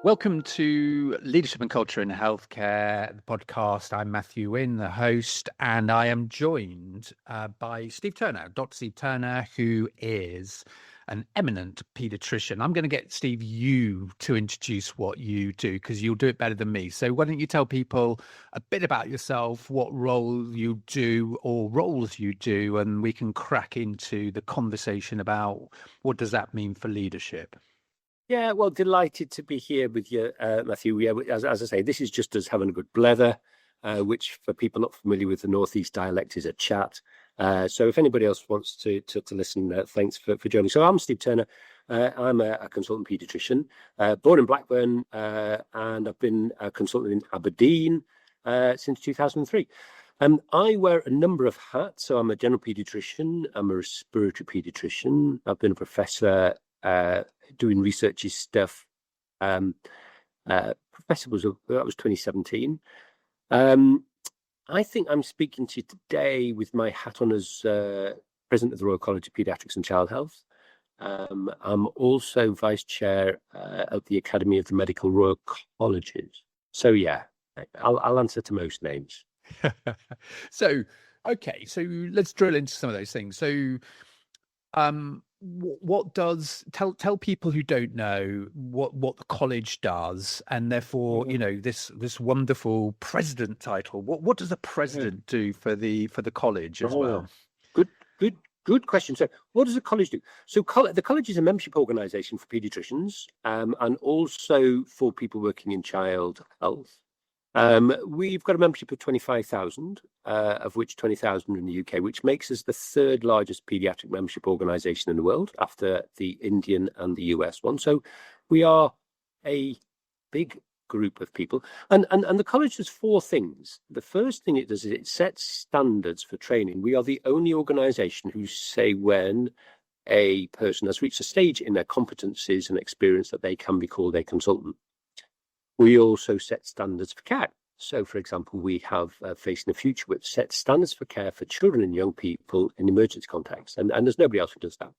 Welcome to Leadership and Culture in Healthcare, the podcast. I'm Matthew Winn, the host, and I am joined by Steve Turner, Dr. Steve Turner, who is an eminent paediatrician. I'm going to get, Steve, you to introduce what you do because you'll do it better than me. So why don't you tell people a bit about yourself, what role you do or roles you do, and we can crack into the conversation about what does that mean for leadership. Yeah, well, delighted to be here with you, Matthew. Yeah, as I say, this is just us having a good blether, which for people not familiar with the Northeast dialect is a chat. So if anybody else wants to listen, thanks for joining. So I'm Steve Turner. I'm a consultant paediatrician, born in Blackburn, and I've been a consultant in Aberdeen since 2003. I wear a number of hats. So I'm a general paediatrician. I'm a respiratory paediatrician. I've been a professor doing researchy stuff. Professor that was 2017. I think I'm speaking to you today with my hat on as president of the Royal College of Paediatrics and Child Health. I'm also vice chair of the Academy of the Medical Royal Colleges. So yeah, I'll answer to most names. So let's drill into some of those things. So what does tell people who don't know what the college does, and therefore this wonderful president title, what does the president do for the college as well? Good question. So what does the college do? So the college is a membership organization for paediatricians and also for people working in child health. We've got a membership of 25,000, of which 20,000 are in the UK, which makes us the third largest paediatric membership organisation in the world after the Indian and the US one. So we are a big group of people. And the college does four things. The first thing it does is it sets standards for training. We are the only organisation who say when a person has reached a stage in their competencies and experience that they can be called a consultant. We also set standards for care. So, for example, we have Facing the Future, which sets standards for care for children and young people in emergency contexts. And there's nobody else who does that.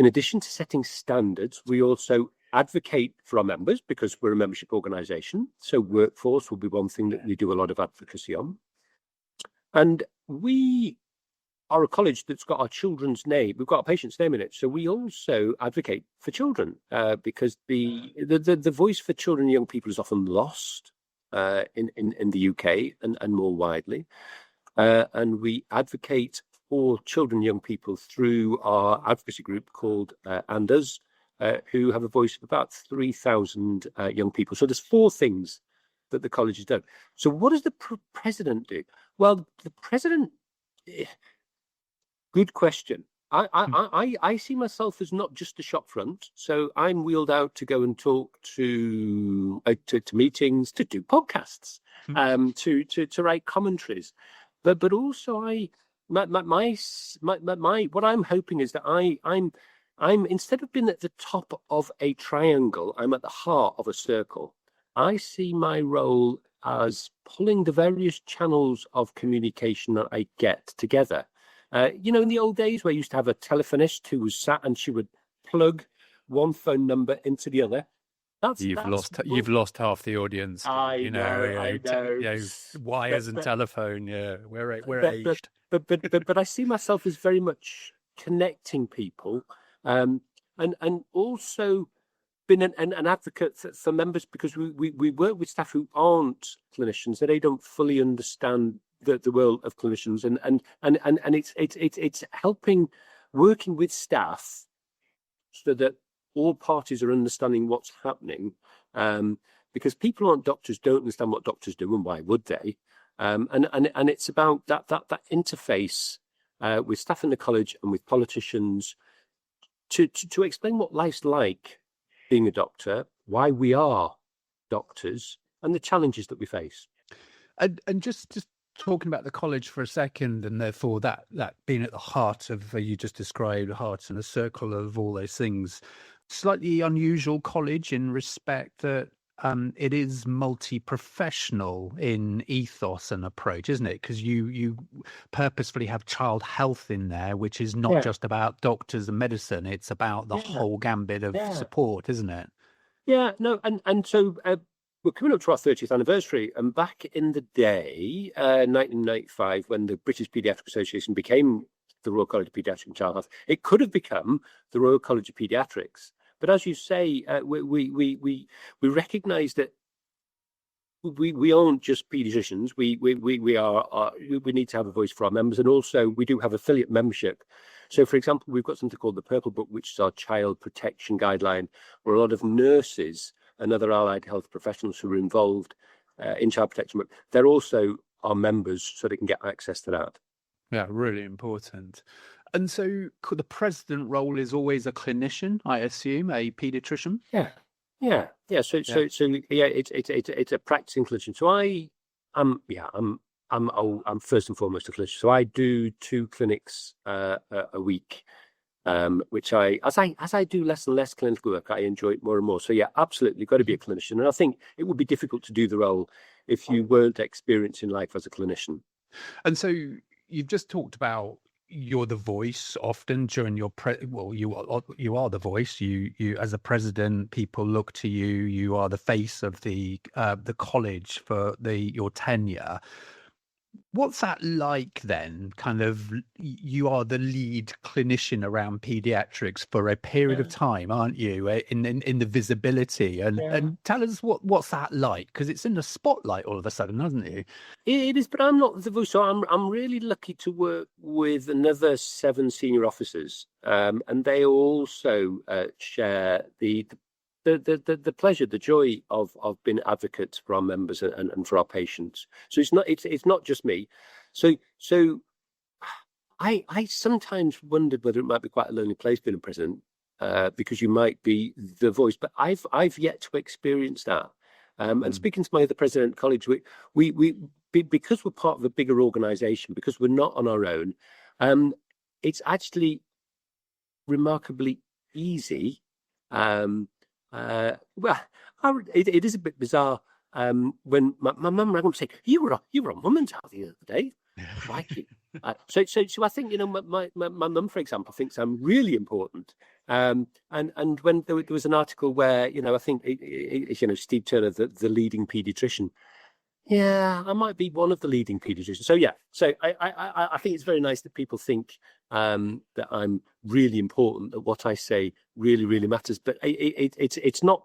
In addition to setting standards, we also advocate for our members because we're a membership organisation. So workforce will be one thing that we do a lot of advocacy on. And we are a college that's got our children's name. We've got our patient's name in it. So we also advocate for children because the voice for children and young people is often lost in the UK and more widely. And we advocate for children and young people through our advocacy group called And Us, who have a voice of about 3,000 young people. So there's four things that the college has done. So what does the president do? Well, the president... Good question. I see myself as not just a shop front, so I'm wheeled out to go and talk to meetings, to do podcasts, to write commentaries, but also my what I'm hoping is that I'm instead of being at the top of a triangle, I'm at the heart of a circle. I see my role as pulling the various channels of communication that I get together. In the old days where you used to have a telephonist who was sat and she would plug one phone number into the other. You've lost half the audience. I know. Wires and telephone. Yeah, we're aged. But I see myself as very much connecting people, and also been an advocate for members because we work with staff who aren't clinicians, so they don't fully understand the world of clinicians, and it's helping working with staff so that all parties are understanding what's happening, because people who aren't doctors don't understand what doctors do and why would they, and it's about that interface with staff in the college and with politicians to explain what life's like being a doctor, why we are doctors, and the challenges that we face. And just talking about the college for a second, and therefore that being at the heart of you just described, heart and a circle of all those things. Slightly unusual college in respect that it is multi-professional in ethos and approach, isn't it? Because you purposefully have child health in there, which is not just about doctors and medicine. It's about the whole gambit of support, isn't it? Yeah, no, and so we're coming up to our 30th anniversary, and back in the day, 1995, when the British Paediatric Association became the Royal College of Paediatric and Child Health, it could have become the Royal College of Paediatrics. But as you say, we recognise that we aren't just paediatricians. We need to have a voice for our members, and also we do have affiliate membership. So, for example, we've got something called the Purple Book, which is our child protection guideline, where a lot of nurses and other allied health professionals who are involved in child protection work, they're also our members, so they can get access to that. Yeah, really important. And so the president role is always a clinician, I assume, a paediatrician? Yeah. So it's a practicing clinician. So I'm first and foremost a clinician. So I do 2 clinics a week, which as I do less and less clinical work, I enjoy it more and more. So yeah, absolutely, got to be a clinician. And I think it would be difficult to do the role if you weren't experiencing life as a clinician. And so you've just talked about you're the voice often during your you are the voice. You as a president, people look to you. You are the face of the college for your tenure. What's that like then? Kind of, you are the lead clinician around paediatrics for a period of time, aren't you? In the visibility, and tell us what's that like, because it's in the spotlight all of a sudden, isn't it? It is, but I'm not the voice. So I'm really lucky to work with another 7 senior officers, and they also share the pleasure, the joy of being advocates for our members and for our patients. So it's not just me. So I sometimes wondered whether it might be quite a lonely place being a president, because you might be the voice. But I've yet to experience that. And speaking to my other president college, we because we're part of a bigger organisation, because we're not on our own, it's actually remarkably easy. It is a bit bizarre when my mum rang up and said, you were on Women's Health the other day. Crikey. So I think, my mum, for example, thinks I'm really important. And when there was an article where, I think, Steve Turner, the leading paediatrician, yeah, I might be one of the leading paediatricians. So yeah, so I think it's very nice that people think that I'm really important, that what I say really, really matters. But it's not.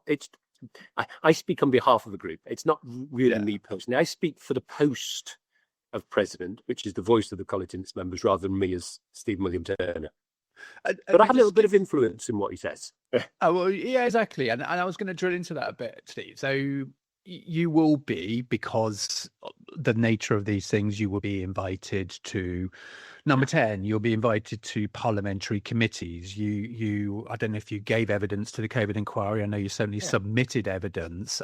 I speak on behalf of a group. It's not really me personally. I speak for the post of president, which is the voice of the college and its members, rather than me as Stephen William Turner. But I have a little bit of influence in what he says. Oh, well, yeah, exactly. And I was going to drill into that a bit, Steve. So you will be, because the nature of these things, you will be invited to number 10, you'll be invited to parliamentary committees. I don't know if you gave evidence to the COVID inquiry. I know you certainly submitted evidence.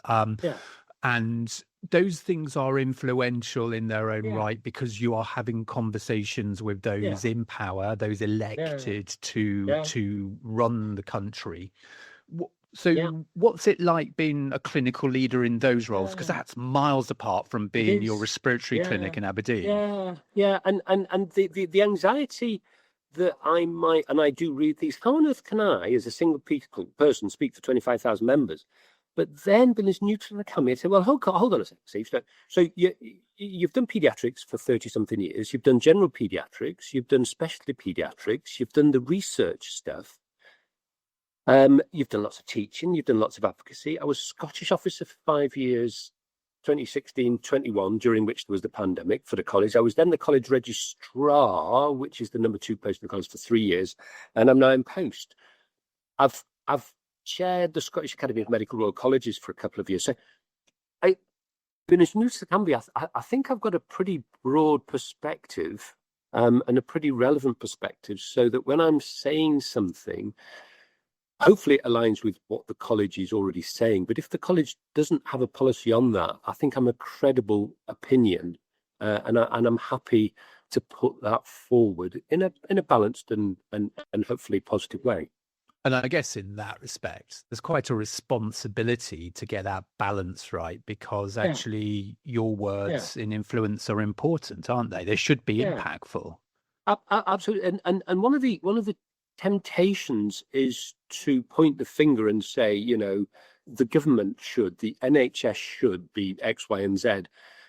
And those things are influential in their own right, because you are having conversations with those in power, those elected to run the country. So what's it like being a clinical leader in those roles? Because that's miles apart from being your respiratory clinic in Aberdeen. And the anxiety that I might, and I do read these, how on earth can I, as a single person, speak for 25,000 members? But then being as neutral as I come here, say, well, hold on a second, Steve. So you've done paediatrics for 30-something years. You've done general paediatrics. You've done specialty paediatrics. You've done the research stuff. You've done lots of teaching, you've done lots of advocacy. I was Scottish officer for 5 years, 2016-21, during which there was the pandemic for the college. I was then the college registrar, which is the number 2 post in the college, for 3 years, and I'm now in post. I've chaired the Scottish Academy of Medical Royal Colleges for a couple of years. So I've been as new as I can be. I think I've got a pretty broad perspective, and a pretty relevant perspective, so that when I'm saying something, hopefully it aligns with what the college is already saying. But if the college doesn't have a policy on that, I think I'm a credible opinion, and I'm happy to put that forward in a balanced and hopefully positive way. And I guess in that respect, there's quite a responsibility to get that balance right, because actually your words in influence are important, aren't they? They should be impactful. Absolutely. And one of the temptations is to point the finger and say, the government should, the NHS should be X, Y, and Z.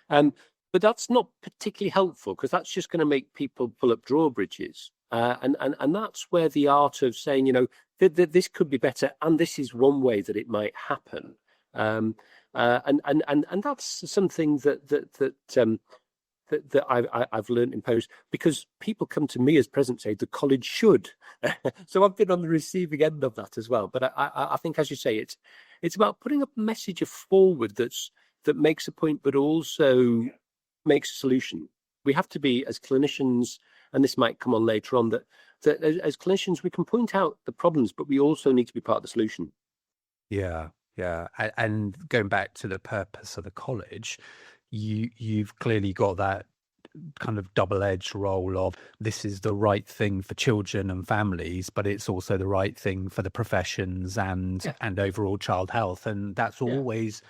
But that's not particularly helpful, because that's just going to make people pull up drawbridges. And that's where the art of saying, this could be better, and this is one way that it might happen. And that's something that I've learned in post, because people come to me as present say the college should. So I've been on the receiving end of that as well. But I think, as you say, it's about putting a message forward that makes a point, but also makes a solution. We have to be, as clinicians, and this might come on later on, that as clinicians we can point out the problems, but we also need to be part of the solution. Yeah. And going back to the purpose of the college, you've clearly got that kind of double-edged role of this is the right thing for children and families, but it's also the right thing for the professions and overall child health. And that's always,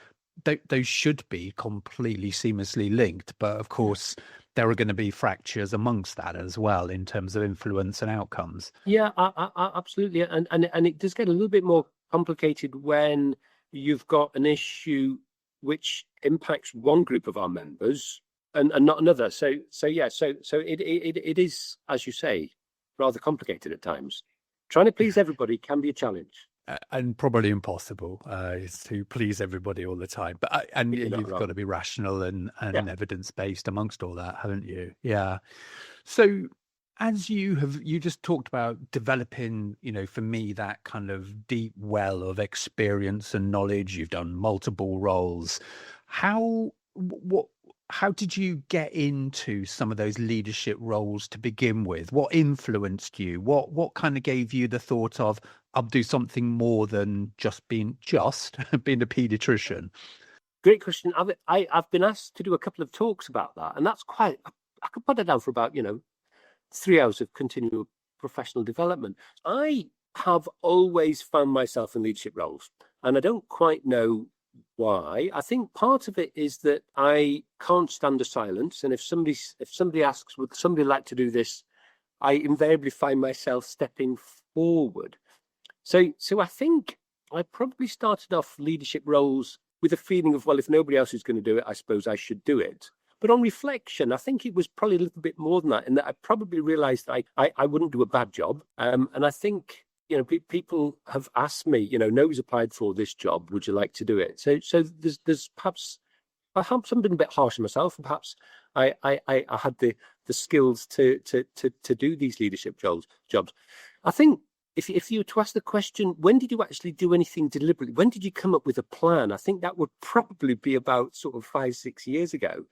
those should be completely seamlessly linked. But of course, there are going to be fractures amongst that as well in terms of influence and outcomes. Yeah, absolutely. And it does get a little bit more complicated when you've got an issue which impacts one group of our members and not another. So it is, as you say, rather complicated at times. Trying to please everybody can be a challenge. And probably impossible is to please everybody all the time. But you've got to be rational and evidence-based amongst all that, haven't you? Yeah. So as you just talked about developing, for me, that kind of deep well of experience and knowledge. You've done multiple roles. How did you get into some of those leadership roles to begin with? What influenced you? What kind of gave you the thought of, I'll do something more than just being a paediatrician? Great question. I've been asked to do a couple of talks about that, and that's quite. I could put it down for about 3 hours of continual professional development. I have always found myself in leadership roles, and I don't quite know why. I think part of it is that I can't stand the silence, and if somebody asks, would somebody like to do this, I invariably find myself stepping forward. So I think I probably started off leadership roles with a feeling of, well, if nobody else is going to do it, I suppose I should do it. But on reflection, I think it was probably a little bit more than that, in that I probably realized that I wouldn't do a bad job. And I think, people have asked me, nobody's applied for this job, would you like to do it? So there's perhaps I'm being a bit harsh on myself, and perhaps I had the skills to do these leadership jobs. I think if you were to ask the question, when did you actually do anything deliberately? When did you come up with a plan? I think that would probably be about sort of 5-6 years ago.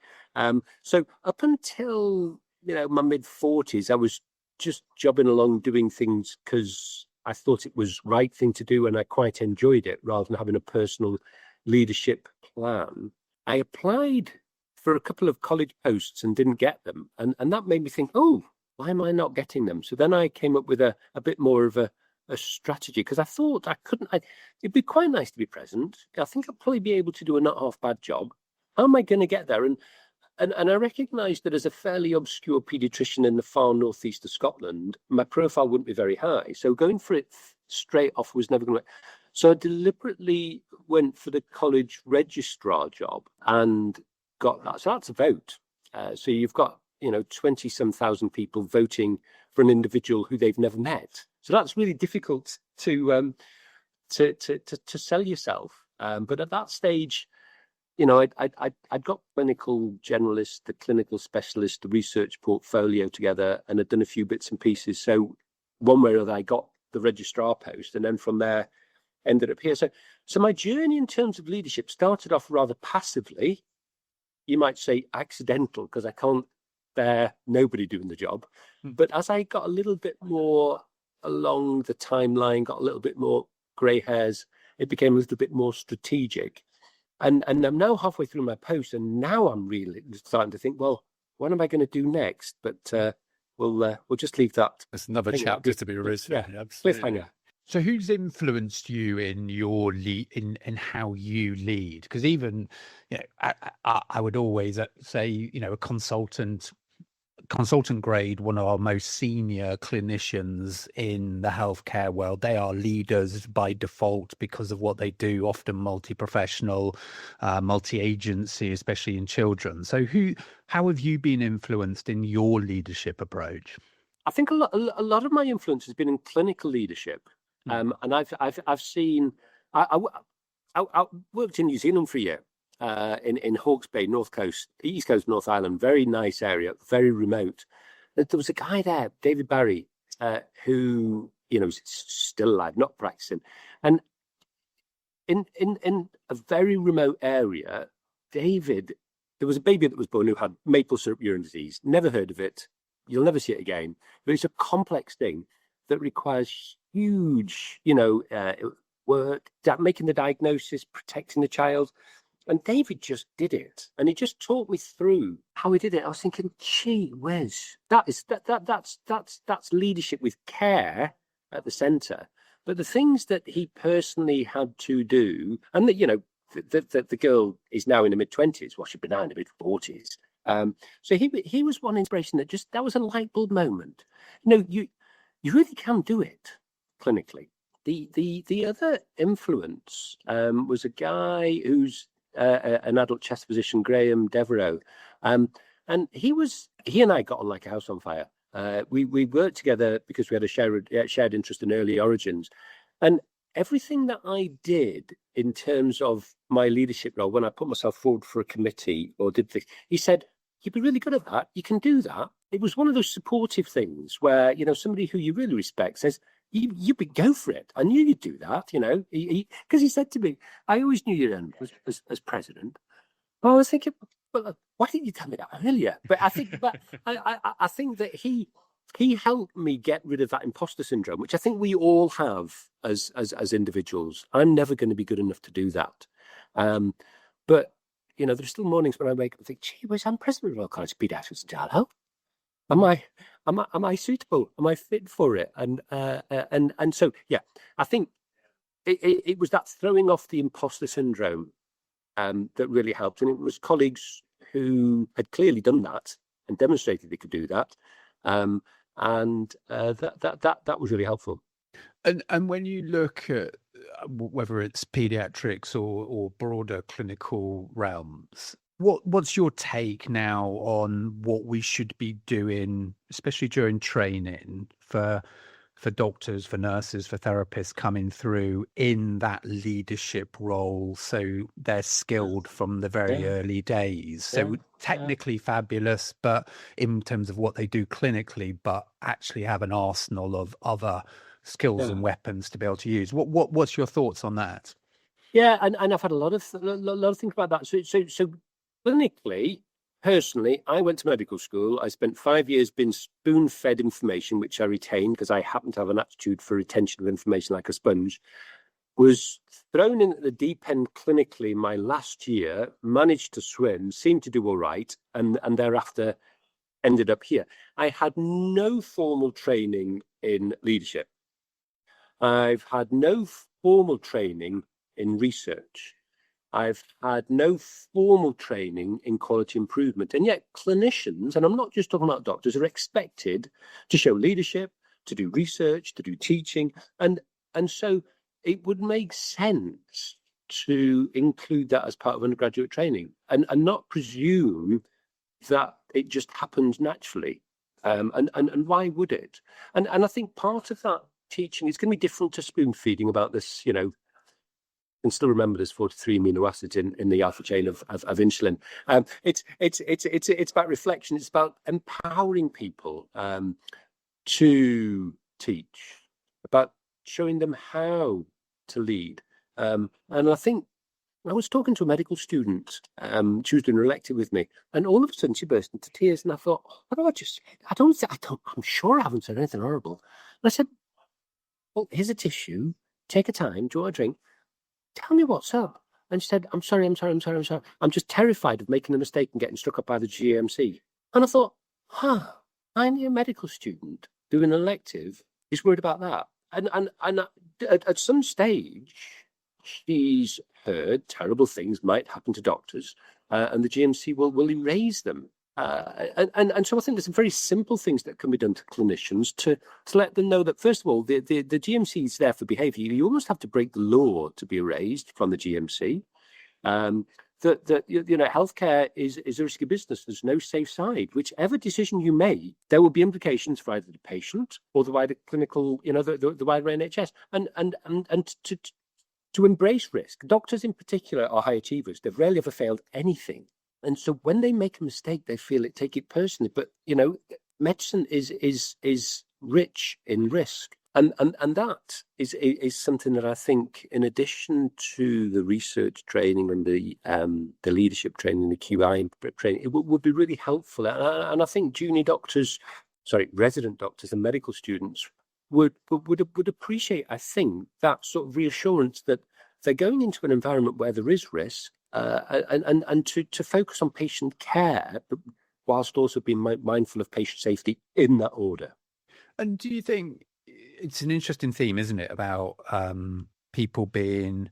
So up until my mid-40s, I was just jobbing along doing things because I thought it was right thing to do, and I quite enjoyed it, rather than having a personal leadership plan. I applied for a couple of college posts and didn't get them, and that made me think, oh, why am I not getting them? So then I came up with a bit more of a strategy, because I thought it'd be quite nice to be present. I think I'd probably be able to do a not half bad job. How am I going to get there? And I recognised that as a fairly obscure paediatrician in the far northeast of Scotland, my profile wouldn't be very high. So going for it straight off was never going to work. So I deliberately went for the college registrar job and got that. So that's a vote. So you've got 20-some thousand people voting for an individual who they've never met. So that's really difficult to sell yourself. But at that stage, I'd got clinical generalist, the clinical specialist, the research portfolio together, and had done a few bits and pieces. So one way or other, I got the registrar post, and then from there ended up here. So my journey in terms of leadership started off rather passively. You might say accidental, because I can't bear nobody doing the job. But as I got a little bit more along the timeline, got a little bit more grey hairs, it became a little bit more strategic. And I'm now halfway through my post, and now I'm really starting to think, well, what am I going to do next? But we'll just leave that. It's another chapter to be written. Yeah, cliffhanger. So who's influenced you in your in how you lead? Because even, I would always say, a consultant consultant grade, one of our most senior clinicians in the healthcare world. They are leaders by default because of what they do, often multi-professional, multi-agency, especially in children. So how have you been influenced in your leadership approach? I think a lot of my influence has been in clinical leadership. And I've seen, I worked in New Zealand for a year, in Hawke's Bay, East Coast, North Island, very nice area, very remote. There was a guy there, David Barry, who, is still alive, not practicing. And in a very remote area, David, there was a baby that was born who had maple syrup urine disease. Never heard of it. You'll never see it again. But it's a complex thing that requires huge, work, making the diagnosis, protecting the child. And David just did it, and he just taught me through how he did it. I was thinking, gee whiz, that's leadership with care at the centre. But the things that he personally had to do, and that the girl is now in the mid-20s, well, she'd been now in the mid-40s. So he was one inspiration that was a light bulb moment. You really can do it clinically. The other influence was a guy who's an adult chest physician, Graham Devereux, and he and I got on like a house on fire. We worked together because we had a shared interest in early origins, and everything that I did in terms of my leadership role, when I put myself forward for a committee or did things, he said, "You'd be really good at that. You can do that." It was one of those supportive things where somebody who you really respect says, You go for it. I knew you'd do that, because he said to me, "I always knew you'd end as president." Well, I was thinking, well, why didn't you tell me that earlier? But I think, I think that he helped me get rid of that imposter syndrome, which I think we all have as individuals. I'm never going to be good enough to do that. But there's still mornings when I wake up and think, "Gee whiz, I'm president of Royal College of Paediatrics and Child Health. Am I suitable? Am I fit for it?" And so, yeah, I think it was that throwing off the imposter syndrome that really helped. And it was colleagues who had clearly done that and demonstrated they could do that. That was really helpful. And when you look at whether it's paediatrics or broader clinical realms, what's your take now on what we should be doing, especially during training for doctors, for nurses, for therapists coming through in that leadership role, so they're skilled from the very early days? So technically fabulous, but in terms of what they do clinically, but actually have an arsenal of other skills and weapons to be able to use. What's your thoughts on that? Yeah, and I've had a lot of think about that. So clinically, personally, I went to medical school. I spent 5 years being spoon-fed information, which I retained because I happen to have an aptitude for retention of information like a sponge. Was thrown in at the deep end clinically my last year, managed to swim, seemed to do all right, and thereafter ended up here. I had no formal training in leadership. I've had no formal training in research. I've had no formal training in quality improvement. And yet clinicians, and I'm not just talking about doctors, are expected to show leadership, to do research, to do teaching. And so it would make sense to include that as part of undergraduate training and not presume that it just happens naturally. And why would it? And I think part of that teaching is going to be different to spoon feeding about this, can still remember there's 43 amino acids in the alpha chain of insulin. It's about reflection. It's about empowering people to teach, about showing them how to lead. And I think I was talking to a medical student. She was doing an elective with me, and all of a sudden she burst into tears. And I thought, what do I just say? I'm sure I haven't said anything horrible. And I said, well, here's a tissue. Take a time. Do you want a drink? Tell me what's up. And she said, I'm sorry. I'm just terrified of making a mistake and getting struck up by the GMC. And I thought, I'm a medical student doing an elective is worried about that. And at some stage, she's heard terrible things might happen to doctors, and the GMC will erase them. And so I think there's some very simple things that can be done to clinicians to let them know that, first of all, the GMC is there for behaviour. You almost have to break the law to be erased from the GMC. That healthcare is a risky business. There's no safe side. Whichever decision you make, there will be implications for either the patient or the wider clinical, the wider NHS. And to embrace risk. Doctors in particular are high achievers. They've rarely ever failed anything. And so when they make a mistake, they take it personally. But, medicine is rich in risk. And that is something that I think, in addition to the research training and the leadership training, the QI training, it would be really helpful. And I think resident doctors and medical students would appreciate, I think, that sort of reassurance that they're going into an environment where there is risk, and to focus on patient care, whilst also being mindful of patient safety in that order. And do you think it's an interesting theme, isn't it, about people being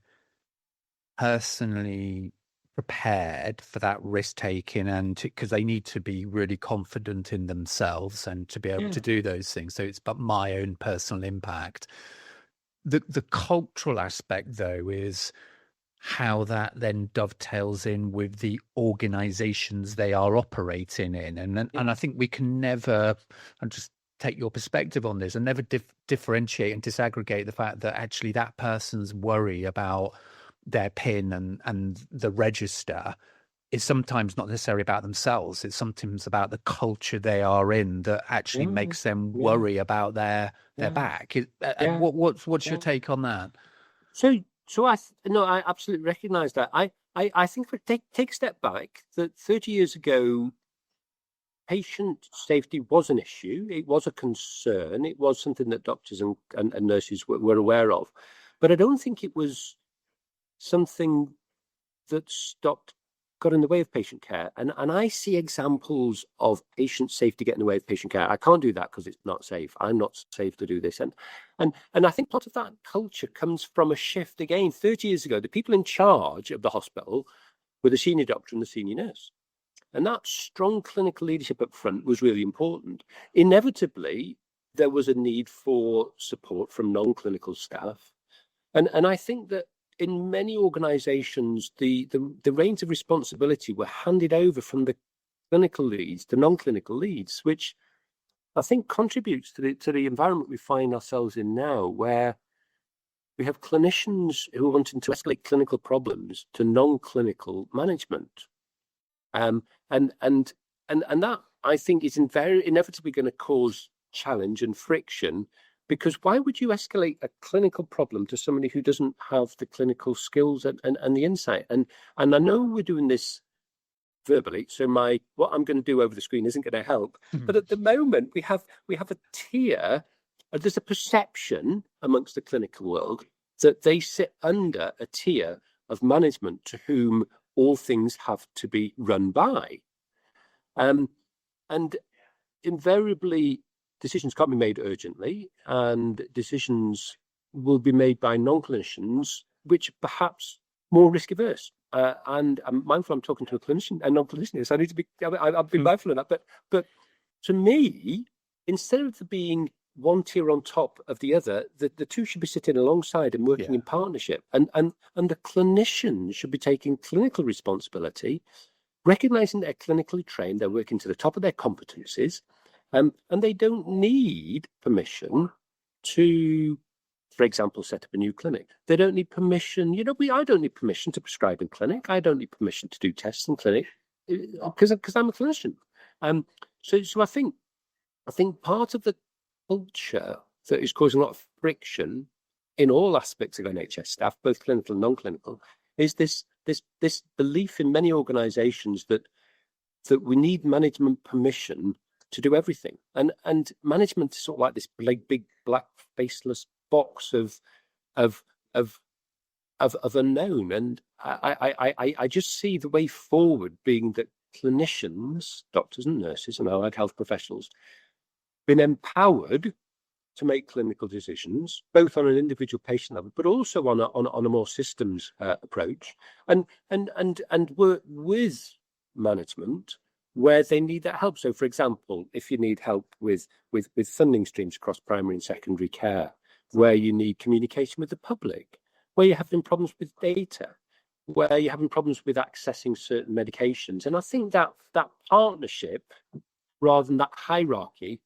personally prepared for that risk taking, and because they need to be really confident in themselves and to be able to do those things. So it's about my own personal impact. The cultural aspect, though, is how that then dovetails in with the organizations they are operating in. And I think we can never, and just take your perspective on this, and never differentiate and disaggregate the fact that actually that person's worry about their PIN and the register is sometimes not necessarily about themselves. It's sometimes about the culture they are in that actually makes them worry about their back. What's your take on that? So I absolutely recognise that. I think if we take a step back, that 30 years ago, patient safety was an issue. It was a concern. It was something that doctors and nurses were aware of. But I don't think it was something that got in the way of patient care. And I see examples of patient safety getting in the way of patient care. I can't do that because it's not safe. I'm not safe to do this. And I think part of that culture comes from a shift. Again, 30 years ago, the people in charge of the hospital were the senior doctor and the senior nurse. And that strong clinical leadership up front was really important. Inevitably, there was a need for support from non-clinical staff. And I think that in many organizations, the reins of responsibility were handed over from the clinical leads to non-clinical leads, which I think contributes to the environment we find ourselves in now, where we have clinicians who are wanting to escalate clinical problems to non-clinical management. And that, I think, is inevitably going to cause challenge and friction. Because why would you escalate a clinical problem to somebody who doesn't have the clinical skills and the insight? And I know we're doing this verbally, so what I'm going to do over the screen isn't going to help. But at the moment, we have a tier. There's a perception amongst the clinical world that they sit under a tier of management to whom all things have to be run by, and invariably, decisions can't be made urgently, and decisions will be made by non-clinicians, which perhaps more risk averse. And I'm mindful I'm talking to a clinician and non-clinician, so I need to be. I've been mindful of that. But to me, instead of there being one tier on top of the other, the two should be sitting alongside and working in partnership. And the clinicians should be taking clinical responsibility, recognizing they're clinically trained, they're working to the top of their competencies. And they don't need permission to, for example, set up a new clinic. They don't need permission. I don't need permission to prescribe in clinic. I don't need permission to do tests in clinic because I'm a clinician. So I think part of the culture that is causing a lot of friction in all aspects of NHS staff, both clinical and non-clinical, is this belief in many organisations that we need management permission to do everything, and management is sort of like this big black faceless box of unknown. And I just see the way forward being that clinicians, doctors and nurses and allied health professionals, been empowered to make clinical decisions, both on an individual patient level, but also on a more systems approach, and work with management where they need that help. So, for example, if you need help with funding streams across primary and secondary care, where you need communication with the public, where you're having problems with data, where you're having problems with accessing certain medications. And I think that partnership, rather than that hierarchy,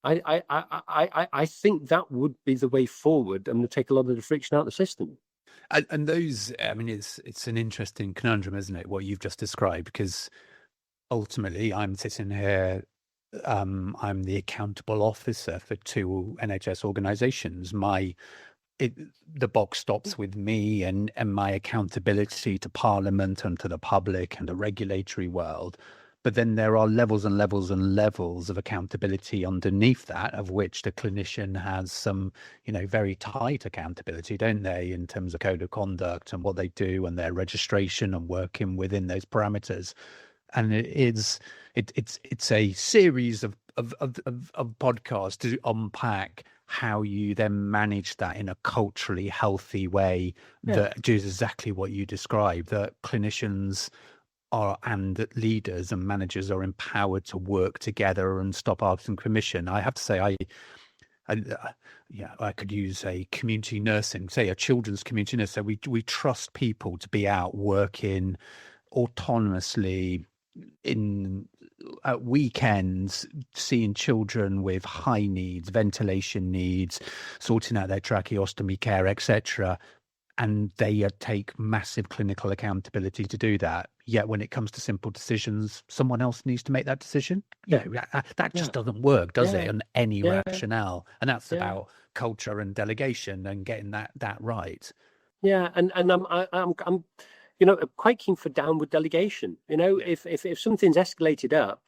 I think that would be the way forward and would take a lot of the friction out of the system. And those, I mean, it's an interesting conundrum, isn't it, what you've just described? Because ultimately, I'm sitting here, I'm the accountable officer for two NHS organisations. The box stops with me and my accountability to Parliament and to the public and the regulatory world. But then there are levels and levels and levels of accountability underneath that, of which the clinician has some, very tight accountability, don't they, in terms of code of conduct and what they do and their registration and working within those parameters. And it's a series of podcasts to unpack how you then manage that in a culturally healthy way that does exactly what you described, that clinicians and leaders and managers are empowered to work together and stop asking permission. I have to say, I could use a community nursing, say a children's community nurse. So we trust people to be out working autonomously at weekends, seeing children with high needs, ventilation needs, sorting out their tracheostomy care, etc. And they take massive clinical accountability to do that. Yet when it comes to simple decisions, someone else needs to make that decision. That just doesn't work, does it, on any rationale? And that's about culture and delegation and getting that right. Yeah, and I'm quite keen for downward delegation. If something's escalated up,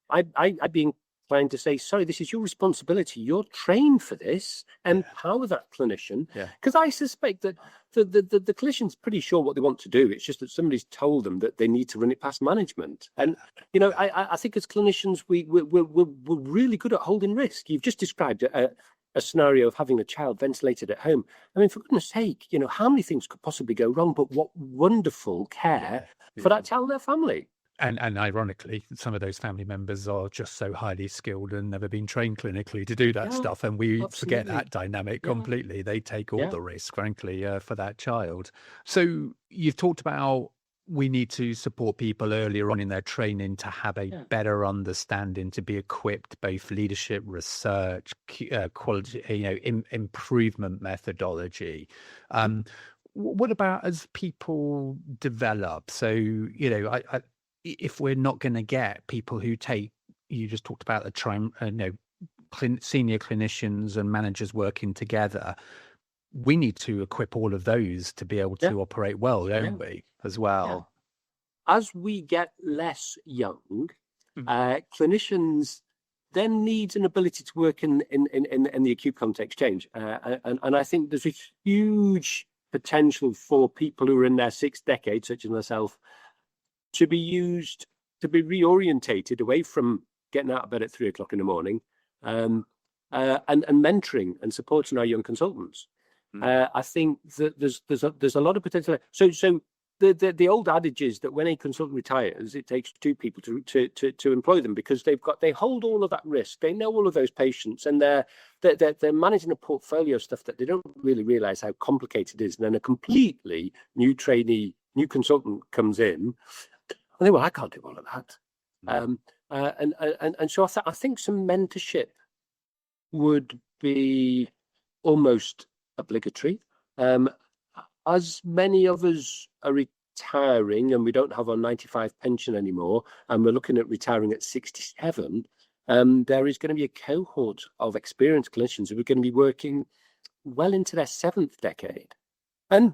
I'd be inclined to say, sorry, this is your responsibility. You're trained for this. Empower that clinician. Because I suspect that the clinician's pretty sure what they want to do. It's just that somebody's told them that they need to run it past management. And, I think as clinicians, we're really good at holding risk. You've just described a scenario of having a child ventilated at home. I mean, for goodness sake, how many things could possibly go wrong, but what wonderful care for that child and their family. And ironically, some of those family members are just so highly skilled and never been trained clinically to do that stuff. And we forget that dynamic completely. They take all the risk, frankly, for that child. So you've talked about we need to support people earlier on in their training to have a better understanding, to be equipped, both leadership, research, quality, improvement methodology. What about as people develop? So, if we're not going to get people who you just talked about senior clinicians and managers working together, we need to equip all of those to be able to operate well, don't we, as well? As we get less young, clinicians then need an ability to work in the acute context change. And I think there's a huge potential for people who are in their sixth decade, such as myself, to be reorientated away from getting out of bed at 3 o'clock in the morning, and mentoring and supporting our young consultants. I think that there's a lot of potential. So the old adage is that when a consultant retires, it takes two people to employ them, because they hold all of that risk. They know all of those patients, and they're managing a portfolio of stuff that they don't really realize how complicated it is. And then a completely new consultant comes in. I think, well, I can't do all of that. And so I think some mentorship would be almost obligatory. As many of us are retiring and we don't have our 95 pension anymore, and we're looking at retiring at 67, there is going to be a cohort of experienced clinicians who are going to be working well into their seventh decade. And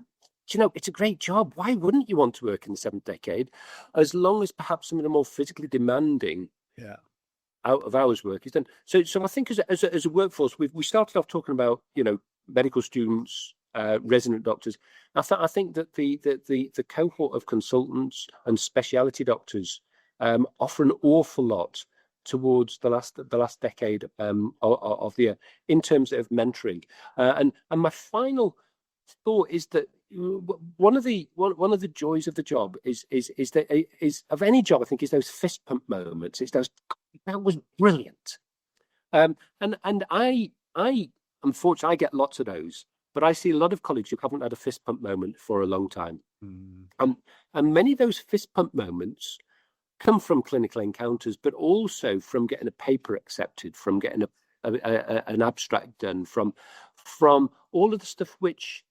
it's a great job. Why wouldn't you want to work in the seventh decade, as long as perhaps some of the more physically demanding out of hours work is done? So I think as a workforce, we started off talking about medical students, resident doctors. I think that the cohort of consultants and specialty doctors offer an awful lot towards the last decade of the year in terms of mentoring. And my final thought is that one of the joys of the job is of any job, I think, is those fist pump moments. It's those, that was brilliant. And I unfortunately I get lots of those, but I see a lot of colleagues who haven't had a fist pump moment for a long time. And many of those fist pump moments come from clinical encounters, but also from getting a paper accepted, from getting an abstract done, from all of the stuff which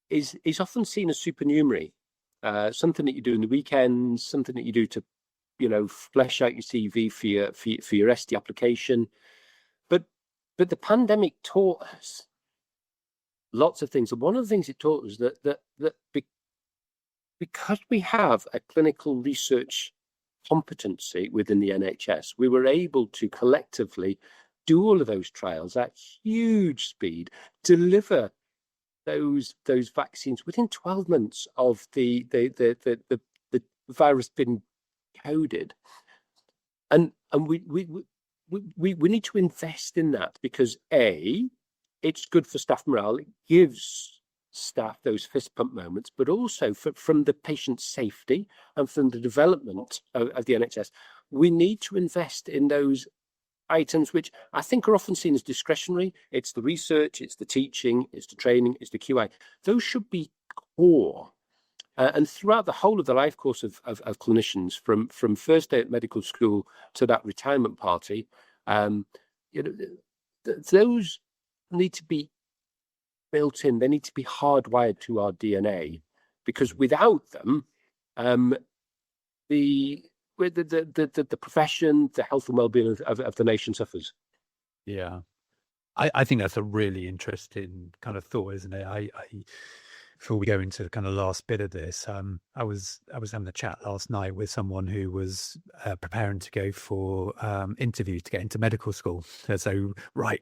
is often seen as supernumerary, something that you do in the weekends, something that you do to, flesh out your CV for your SD application. But the pandemic taught us lots of things, and one of the things it taught us that because we have a clinical research competency within the NHS, we were able to collectively do all of those trials at huge speed, deliver those vaccines within 12 months of the virus being coded, and we need to invest in that, because it's good for staff morale. It gives staff those fist pump moments, but also from the patient's safety and from the development of the NHS, we need to invest in those items which I think are often seen as discretionary. It's the research, it's the teaching, it's the training, it's the QI. Those should be core. And throughout the whole of the life course of clinicians, from first day at medical school to that retirement party, those need to be built in. They need to be hardwired to our DNA, because without them, the profession, the health and well-being of the nation suffers. Yeah, I think that's a really interesting kind of thought, isn't it? I before we go into the kind of last bit of this, I was having a chat last night with someone who was preparing to go for interview to get into medical school. So right,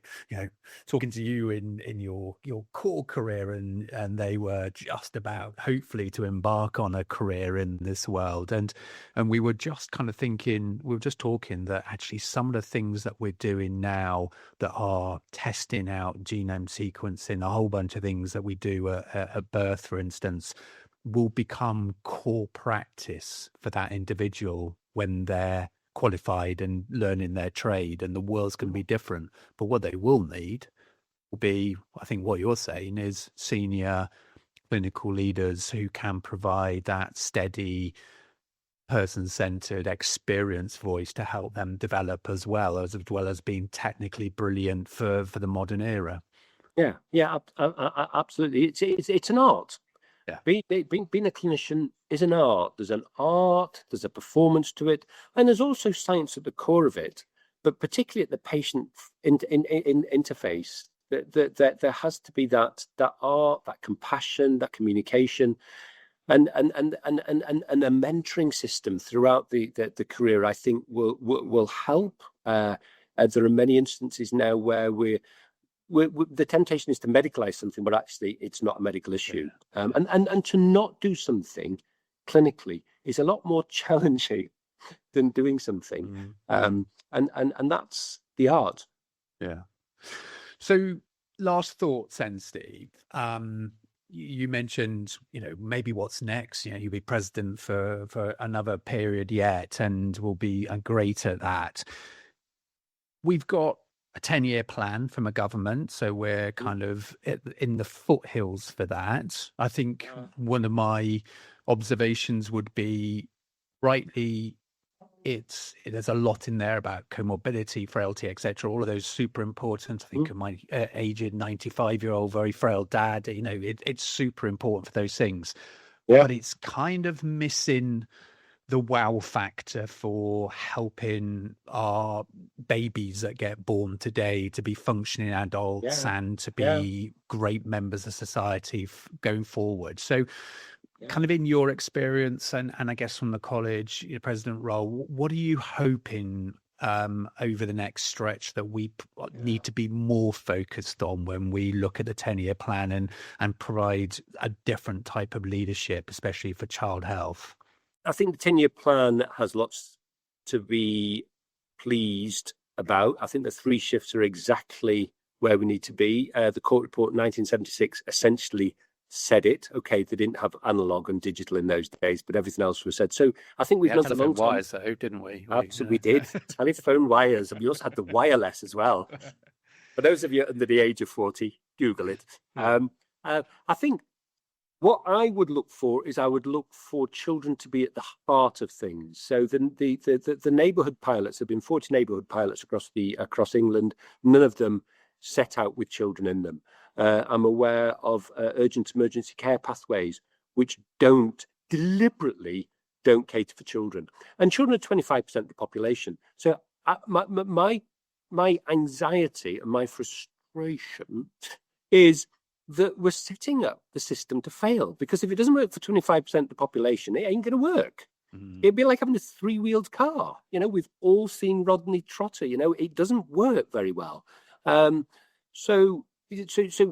talking to you in your core career, and they were just about hopefully to embark on a career in this world, and we were just kind of thinking, we were just talking that actually some of the things that we're doing now that are testing out genome sequencing, a whole bunch of things that we do at birth, for instance, will become core practice for that individual when they're qualified and learning their trade, and the world's going to be different. But what they will need will be, I think what you're saying is, senior clinical leaders who can provide that steady, person-centered, experienced voice to help them develop as well as being technically brilliant for the modern era. Yeah, absolutely. It's an art. Yeah. Being a clinician is an art. There's an art, there's a performance to it, and there's also science at the core of it. But particularly at the patient interface, that there has to be that art, that compassion, that communication, and a mentoring system throughout the career, I think will help. There are many instances now where the temptation is to medicalize something, but actually it's not a medical issue. And to not do something clinically is a lot more challenging than doing something. And that's the art. Yeah. So last thoughts then, Steve. You mentioned, maybe what's next. You'll be president for another period yet, and will be great at that. We've got a 10-year plan from a government, so we're kind of in the foothills for that. I think one of my observations would be, rightly, there's a lot in there about comorbidity, frailty, etc. All of those super important. I think of my aged 95-year-old very frail dad. It's super important for those things, but it's kind of missing the wow factor for helping our babies that get born today to be functioning adults and to be great members of society going forward. So kind of in your experience, and I guess from the college president role, what are you hoping over the next stretch that we need to be more focused on when we look at the 10-year plan and provide a different type of leadership, especially for child health? I think the 10-year plan has lots to be pleased about. I think the 3 shifts are exactly where we need to be. The court report in 1976 essentially said it. Okay, they didn't have analog and digital in those days, but everything else was said. So I think we've learned a long time. Wires, though, didn't we? Absolutely, we did. Telephone wires, and we also had the wireless as well. For those of you under the age of 40, Google it. I think what I would look for is children to be at the heart of things. So the neighbourhood pilots, there have been 40 neighbourhood pilots across England. None of them set out with children in them. I'm aware of urgent emergency care pathways which deliberately don't cater for children. And children are 25% of the population. So my anxiety and my frustration is that we're setting up the system to fail, because if it doesn't work for 25% of the population, it ain't going to work. It'd be like having a three-wheeled car. We've all seen Rodney Trotter. It doesn't work very well. So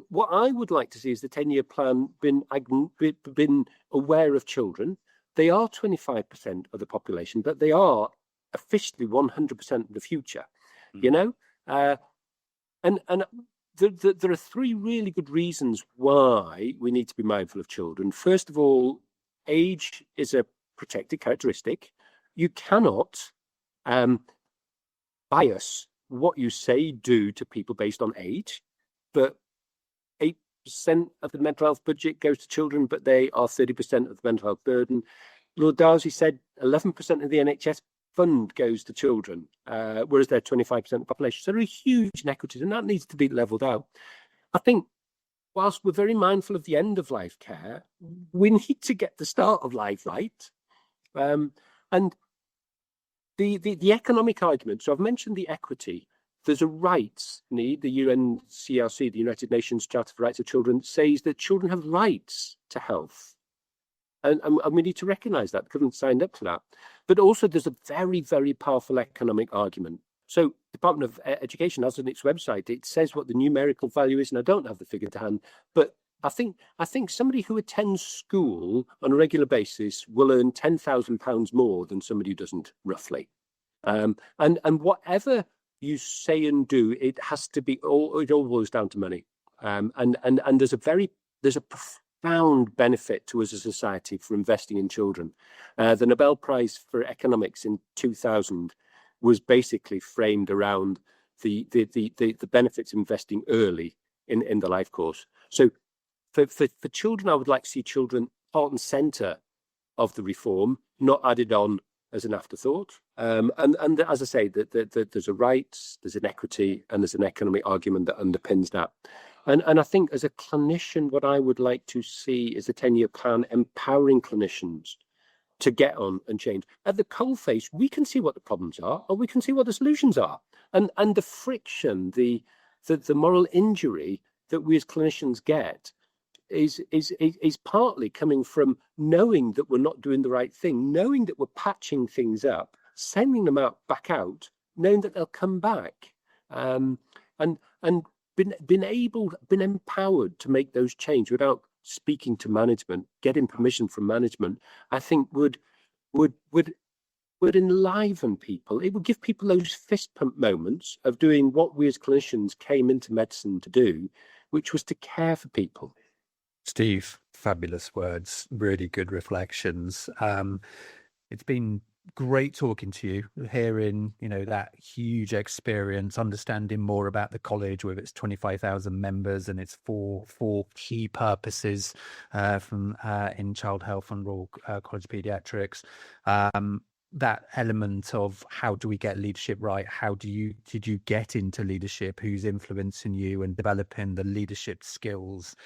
what I would like to see is the 10-year plan been aware of children. They are 25% of the population, but they are officially 100% of the future. And there are three really good reasons why we need to be mindful of children. First of all, age is a protected characteristic. You cannot bias what you say, do to people based on age. But 8% of the mental health budget goes to children, but they are 30% of the mental health burden. Lord Darcy said 11% of the NHS fund goes to children, whereas they're 25% of the population. So there are huge inequities, and that needs to be levelled out. I think whilst we're very mindful of the end of life care, we need to get the start of life right. And the economic argument, so I've mentioned the equity. There's a rights need. The UNCRC, the United Nations Charter for Rights of Children, says that children have rights to health. And we need to recognise that. The government signed up to that. But also there's a very, very powerful economic argument. So Department of Education has on its website, it says what the numerical value is, and I don't have the figure to hand, but I think somebody who attends school on a regular basis will earn £10,000 more than somebody who doesn't, roughly. And whatever you say and do, it has to be it all boils down to money. And there's a profound benefit to us as a society for investing in children. The Nobel Prize for Economics in 2000 was basically framed around the benefits of investing early in the life course. So for children, I would like to see children heart and centre of the reform, not added on as an afterthought. And as I say, there's a rights, there's an equity, and there's an economic argument that underpins that. And I think as a clinician, what I would like to see is a 10-year plan empowering clinicians to get on and change. At the coalface, we can see what the problems are, or we can see what the solutions are. And the friction, the moral injury that we as clinicians get is partly coming from knowing that we're not doing the right thing, knowing that we're patching things up, sending them back out, knowing that they'll come back, and been empowered to make those changes without speaking to management, getting permission from management, I think would enliven people. It would give people those fist pump moments of doing what we as clinicians came into medicine to do, which was to care for people. Steve, fabulous words, really good reflections. It's been great talking to you, hearing, that huge experience, understanding more about the college with its 25,000 members and its four key purposes in child health and Royal College of Paediatrics. That element of how do we get leadership right? Did you get into leadership? Who's influencing you and developing the leadership skills,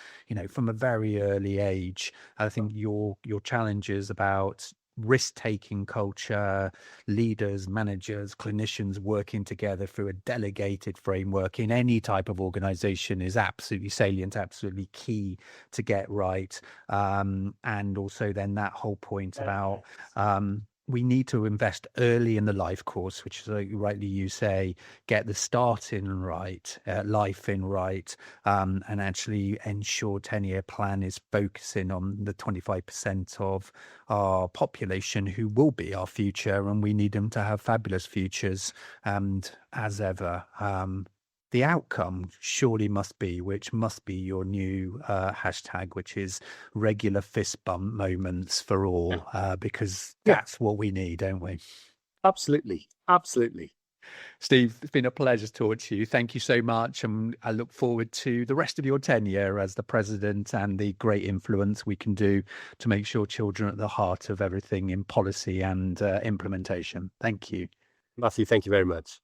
from a very early age? I think your challenges about risk-taking culture, leaders, managers, clinicians working together through a delegated framework in any type of organization is absolutely salient, absolutely key to get right. And also then that whole point about we need to invest early in the life course, which is, like rightly you say, get the start in right, life in right, and actually ensure 10-year plan is focusing on the 25% of our population who will be our future, and we need them to have fabulous futures. And as ever, the outcome surely must be, which must be your new hashtag, which is regular fist bump moments for all, because that's what we need, don't we? Absolutely. Absolutely. Steve, it's been a pleasure to talk to you. Thank you so much. And I look forward to the rest of your tenure as the president and the great influence we can do to make sure children are at the heart of everything in policy and implementation. Thank you. Matthew, thank you very much.